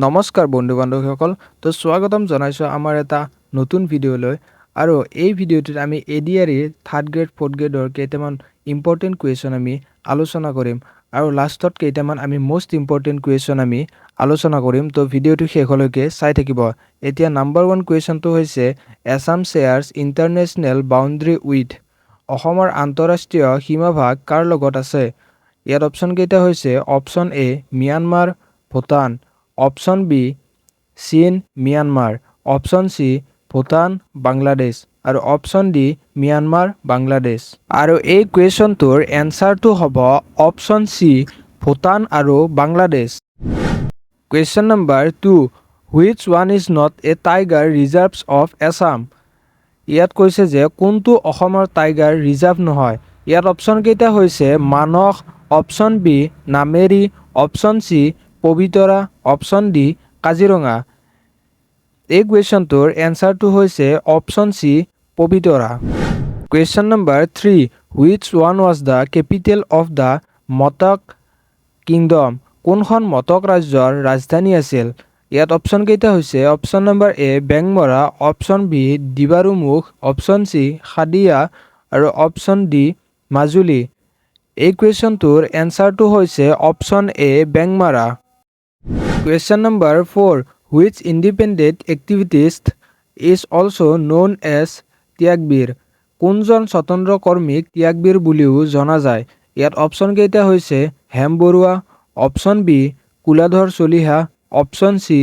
নমস্কাৰ বন্ধু বান্ধৱীসকল তো স্বাগতম জনাইছো আমাৰ এটা নতুন ভিডিঅ'লৈ আৰু এই ভিডিঅ'টোত আমি এডিআৰই থাৰ্ড গ্ৰেড ফৰ্থ গ্ৰেডৰ কেইটামান ইম্পৰ্টেণ্ট কুৱেশ্যন আমি আলোচনা কৰিম আৰু লাষ্টত কেইটামান আমি মোষ্ট ইম্পৰ্টেণ্ট কুৱেশ্যন আমি আলোচনা কৰিম তো ভিডিঅ'টো শেষলৈকে চাই থাকিব। এতিয়া নাম্বাৰ 1 কুৱেশ্যনটো হৈছে Assam shares international boundary with অসমৰ আন্তঃৰাষ্ট্ৰীয় সীমাভাগ কাৰ লগত আছে। ইয়াত অপশ্যন কেইটা হৈছে option A Myanmar Bhutan, option B চীন Myanmar, option C Bhutan Bangladesh আৰু অপশ্যন ডি ম্যানমাৰ বাংলাদেশ। আৰু এই কুৱেশ্যনটোৰ এনচাৰটো হ'ব অপশ্যন চি ভূটান আৰু Bangladesh. Question number 2 which one is not a tiger reserves of Assam. ইয়াত কৈছে যে কোনটো অসমৰ টাইগাৰ ৰিজাৰ্ভ নহয়। ইয়াত অপশ্যন কেইটা হৈছে Manas, option B Nameri, option C Pobitora, option D Kaziranga. এই কুৱেশ্যনটোৰ এনচাৰটো হৈছে option C Pobitora. Question number 3 which one was the capital of the Matak kingdom. কোনখন মটক ৰাজ্যৰ ৰাজধানী আছিল। ইয়াত অপশ্যন কেইটা হৈছে option number A Bengmara, option B Dibarumukh, option C Khadiya আৰু অপশ্যন ডি মাজুলী। এই কুৱেশ্যনটোৰ এনচাৰটো হৈছে option A Bengmara. Question number 4 which independent activist is also known as Tyagbir. কোনজন স্বতন্ত্ৰ কৰ্মীক ত্যাগবীৰ বুলিও জনা যায়। ইয়াত অপশ্যন কেইটা হৈছে Hem Barua, option B Kuladhar Chaliha, option C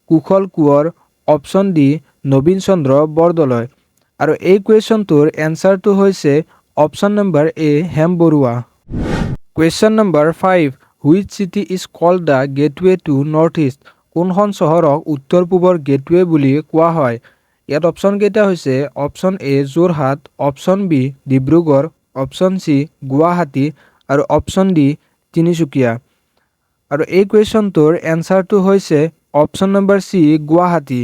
Kushal Konwar, option D Nabin Chandra Bordoloi. আৰু এই কুৱেশ্যনটোৰ এনচাৰটো হৈছে option number A Hem Barua. Question number 5 which city is called the gateway to north east. কোনখন চহৰক উত্তৰ পূবৰ গেটৱে বুলি কোৱা হয়। ইয়াত অপশ্যন কেইটা হৈছে option A Jorhat, option B Dibrugarh, option C Guwahati আৰু অপশ্যন ডি তিনিচুকীয়া। আৰু এই কুৱেশ্যনটোৰ এনচাৰটো হৈছে option number C Guwahati.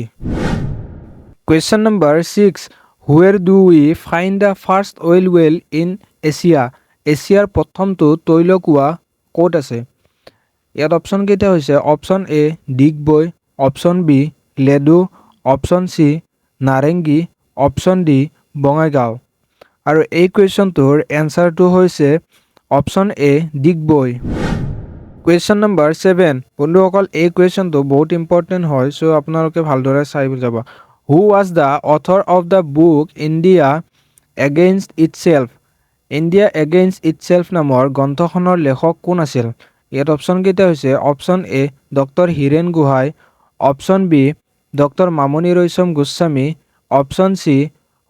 Question number 6 where do we find the first oil well in Asia. এছিয়াৰ প্ৰথমটো তৈল কুঁৱা ক'ত আছে। ইয়াত অপশ্যন কেইটা হৈছে option A Digboi, option B Ledo, option C Narengi, option D Bongaigaon. আৰু এই কুৱেশ্যনটোৰ এনচাৰটো হৈছে option A Digboi. Question number 7 বন্ধুসকল এই কুৱেশ্যনটো বহুত ইম্পৰ্টেণ্ট হয় চ' আপোনালোকে ভালদৰে চাই যাব। Who was the author of the book India against itself. India against itself নামৰ গ্ৰন্থখনৰ লেখক কোন আছিল। ইয়াত অপশ্যন কেইটা হৈছে option A doctor Hiren Gohain, option B doctor Mamoni Raisom Goswami, option C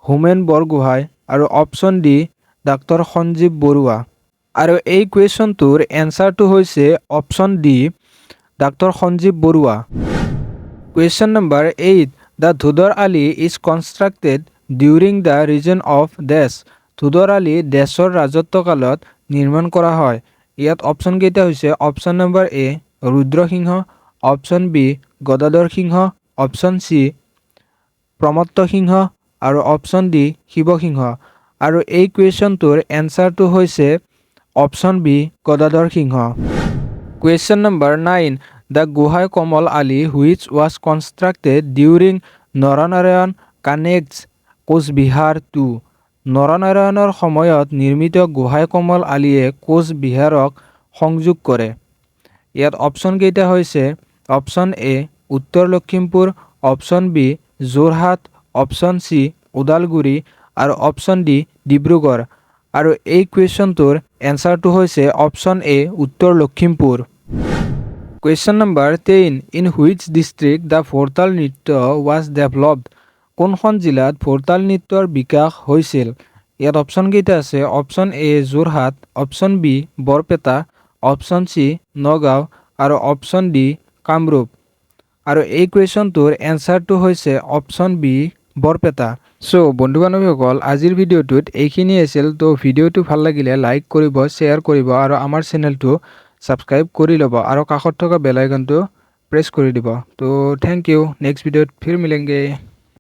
Homen Borgohain আৰু option D doctor Sanjib Barua. আৰু এই কুৱেশ্যনটোৰ এনচাৰটো হৈছে option D doctor Sanjib Barua. Question number 8 the Dhodar Ali is constructed during the region of ডেছ। ধুধৰ আলি ডেছৰ ৰাজত্বকালত নিৰ্মাণ কৰা হয়। ইয়াত অপশ্যন কেইটা হৈছে option number A Rudra Singha, option B Gadadhar Singha, option C Pramatta Singha আৰু অপশ্যন ডি শিৱসিংহ। আৰু এই কুৱেশ্যনটোৰ এনচাৰটো হৈছে option B Gadadhar Singha. Question number 9 the Gohain Kamal Ali which was constructed during Naranarayan connects Cooch Behar to. নৰনাৰায়ণৰ সময়ত নিৰ্মিত গোহাঁই কমল আলিয়ে কোচবিহাৰক সংযোগ কৰে। ইয়াত অপশ্যন কেইটা হৈছে option A Uttar Lakhimpur, option B Jorhat, option C Udalguri আৰু অপশ্যন ডি ডিব্ৰুগড়। আৰু এই কুৱেশ্যনটোৰ এনচাৰটো হৈছে option A Uttar Lakhimpur. Question number 10 in which district the Bhortal Nritya was developed. কোনখন জিলাত ভোৰতাল নৃত্যৰ বিকাশ হৈছিল। ইয়াত অপশ্যন কেইটা আছে option A Jorhat, option B Barpeta, option C Nagaon আৰু অপশ্যন ডি কামৰূপ। আৰু এই কুৱেশ্যনটোৰ এনচাৰটো হৈছে অপশ্যন বি বৰপেটা। চ' বন্ধু বান্ধৱীসকল আজিৰ ভিডিঅ'টোত এইখিনি আছিল। তো ভিডিঅ'টো ভাল লাগিলে লাইক কৰিব, শ্বেয়াৰ কৰিব আৰু আমাৰ চেনেলটো ছাবস্ক্ৰাইব কৰি ল'ব আৰু কাষত থকা বেল আইকনটো প্ৰেছ কৰি দিব। তো থেংক ইউ। নেক্সট ভিডিঅ'ত ফিৰ মিলেংগে।